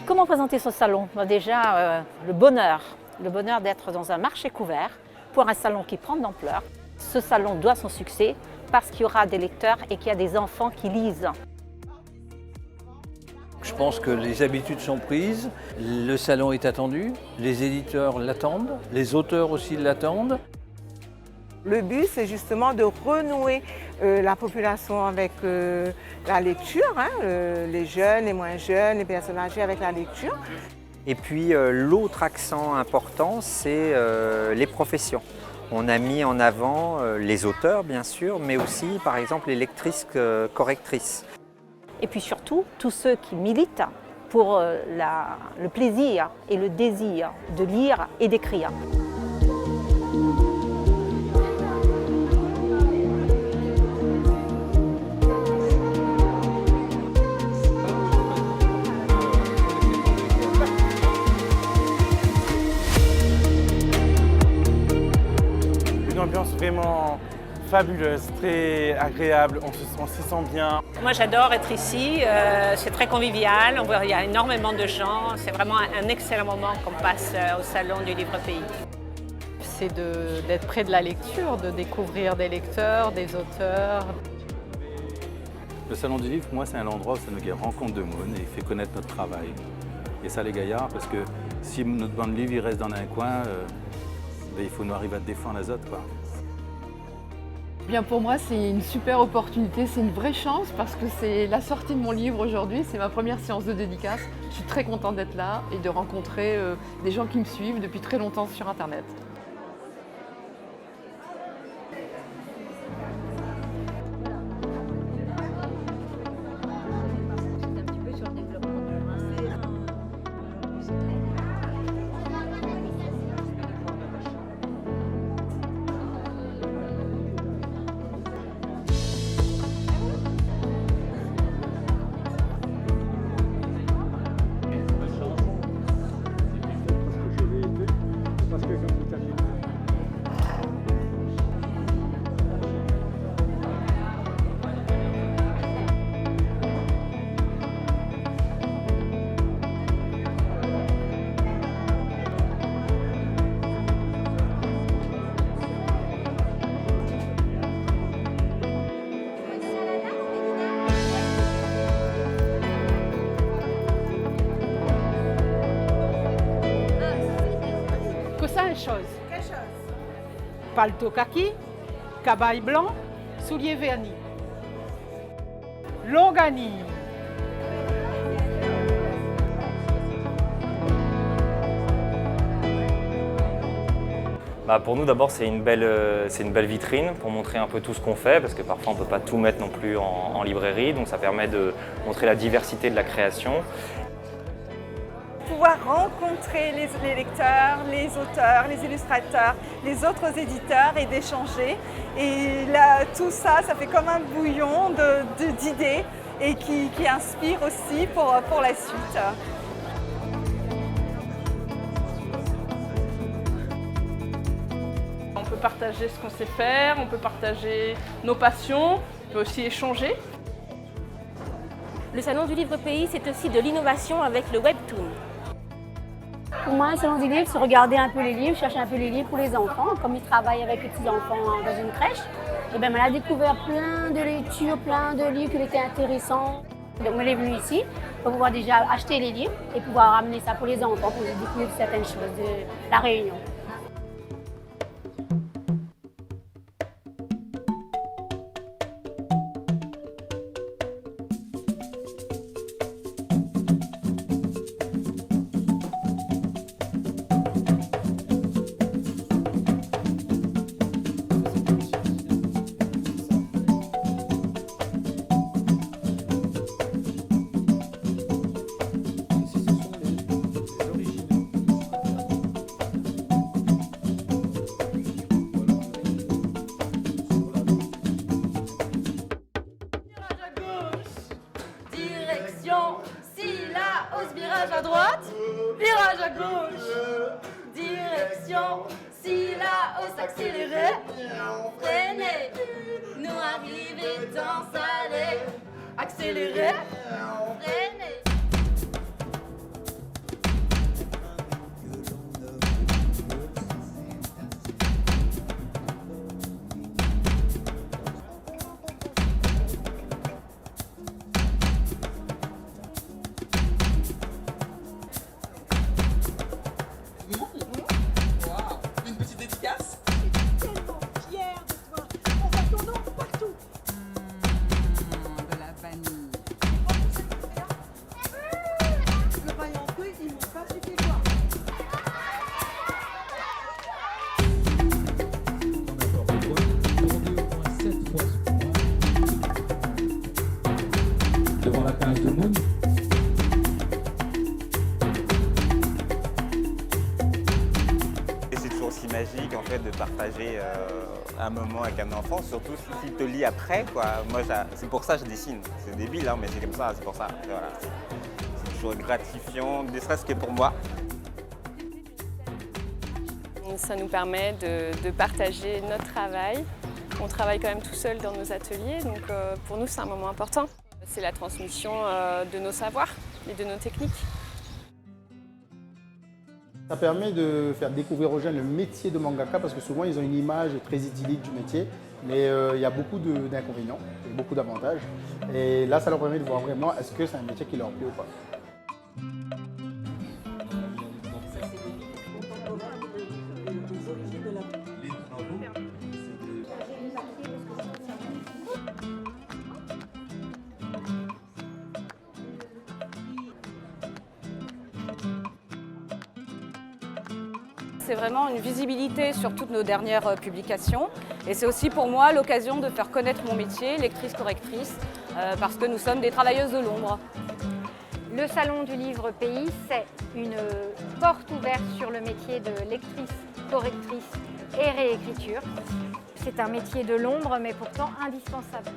Comment présenter ce salon? Déjà, le bonheur d'être dans un marché couvert pour un salon qui prend de l'ampleur. Ce salon doit son succès parce qu'il y aura des lecteurs et qu'il y a des enfants qui lisent. Je pense que les habitudes sont prises, le salon est attendu, les éditeurs l'attendent, les auteurs aussi l'attendent. Le but, c'est justement de renouer la population avec la lecture, les jeunes, les moins jeunes, les personnes âgées avec la lecture. Et puis l'autre accent important, c'est les professions. On a mis en avant les auteurs, bien sûr, mais aussi, par exemple, les lectrices correctrices. Et puis surtout, tous ceux qui militent pour le plaisir et le désir de lire et d'écrire. Une ambiance vraiment fabuleuse, très agréable, on s'y sent bien. Moi j'adore être ici, c'est très convivial, il y a énormément de gens, c'est vraiment un excellent moment qu'on passe au Salon du Livre Pays. C'est d'être près de la lecture, de découvrir des lecteurs, des auteurs. Le Salon du Livre, pour moi, c'est un endroit où ça nous rencontre de monde et il fait connaître notre travail. Et ça les gaillards, parce que si notre banc de livres il reste dans un coin, il faut nous arriver à défendre les autres, quoi. Bien pour moi, c'est une super opportunité, c'est une vraie chance parce que c'est la sortie de mon livre aujourd'hui, c'est ma première séance de dédicace. Je suis très contente d'être là et de rencontrer des gens qui me suivent depuis très longtemps sur Internet. Quelle chose? Palto kaki, cabaye blanc, souliers vernis. Longani. Pour nous d'abord c'est une belle vitrine pour montrer un peu tout ce qu'on fait parce que parfois on ne peut pas tout mettre non plus en librairie, donc ça permet de montrer la diversité de la création. Pouvoir rencontrer les lecteurs, les auteurs, les illustrateurs, les autres éditeurs et d'échanger. Et là, tout ça, ça fait comme un bouillon d'idées et qui inspire aussi pour la suite. On peut partager ce qu'on sait faire, on peut partager nos passions, on peut aussi échanger. Le Salon du Livre Pays, c'est aussi de l'innovation avec le webtoon. Pour moi, le Salon du Livre, c'est regarder un peu les livres, chercher un peu les livres pour les enfants. Comme ils travaillent avec les petits-enfants dans une crèche, et bien, on a découvert plein de lectures, plein de livres qui étaient intéressants. Donc, on est venu ici pour pouvoir déjà acheter les livres et pouvoir ramener ça pour les enfants, pour découvrir certaines choses de la Réunion. Virage à droite, virage à gauche, direction, si la hausse accélérée, freiner, nous arriver dans salé, accélérer, freiner. Une petite dédicace. Je suis tellement fière de toi. On voit ton nom partout. De la vanille. Le vaillant peu, ils m'ont pas fait tes doigts. Devant la cage de Moon. Et c'est toujours aussi magique en fait de partager un moment avec un enfant, surtout s'il te lit après, quoi. Moi, c'est pour ça que je dessine. C'est débile, hein, mais c'est comme ça, c'est pour ça. Voilà. C'est toujours gratifiant, ne serait-ce que pour moi. Ça nous permet de partager notre travail. On travaille quand même tout seul dans nos ateliers, donc pour nous c'est un moment important. C'est la transmission de nos savoirs et de nos techniques. Ça permet de faire découvrir aux jeunes le métier de mangaka parce que souvent ils ont une image très idyllique du métier, mais il y a beaucoup d'inconvénients et beaucoup d'avantages. Et là, ça leur permet de voir vraiment est-ce que c'est un métier qui leur plaît ou pas. C'est vraiment une visibilité sur toutes nos dernières publications et c'est aussi pour moi l'occasion de faire connaître mon métier, lectrice-correctrice, parce que nous sommes des travailleuses de l'ombre. Le Salon du Livre Pays, c'est une porte ouverte sur le métier de lectrice, correctrice et réécriture. C'est un métier de l'ombre mais pourtant indispensable.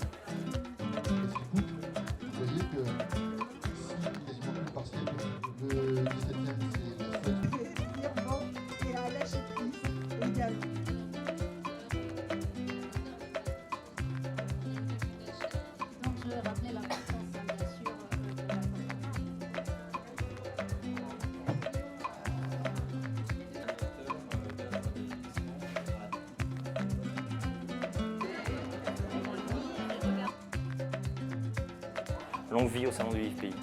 Longue vie au Salon du Livre Pays.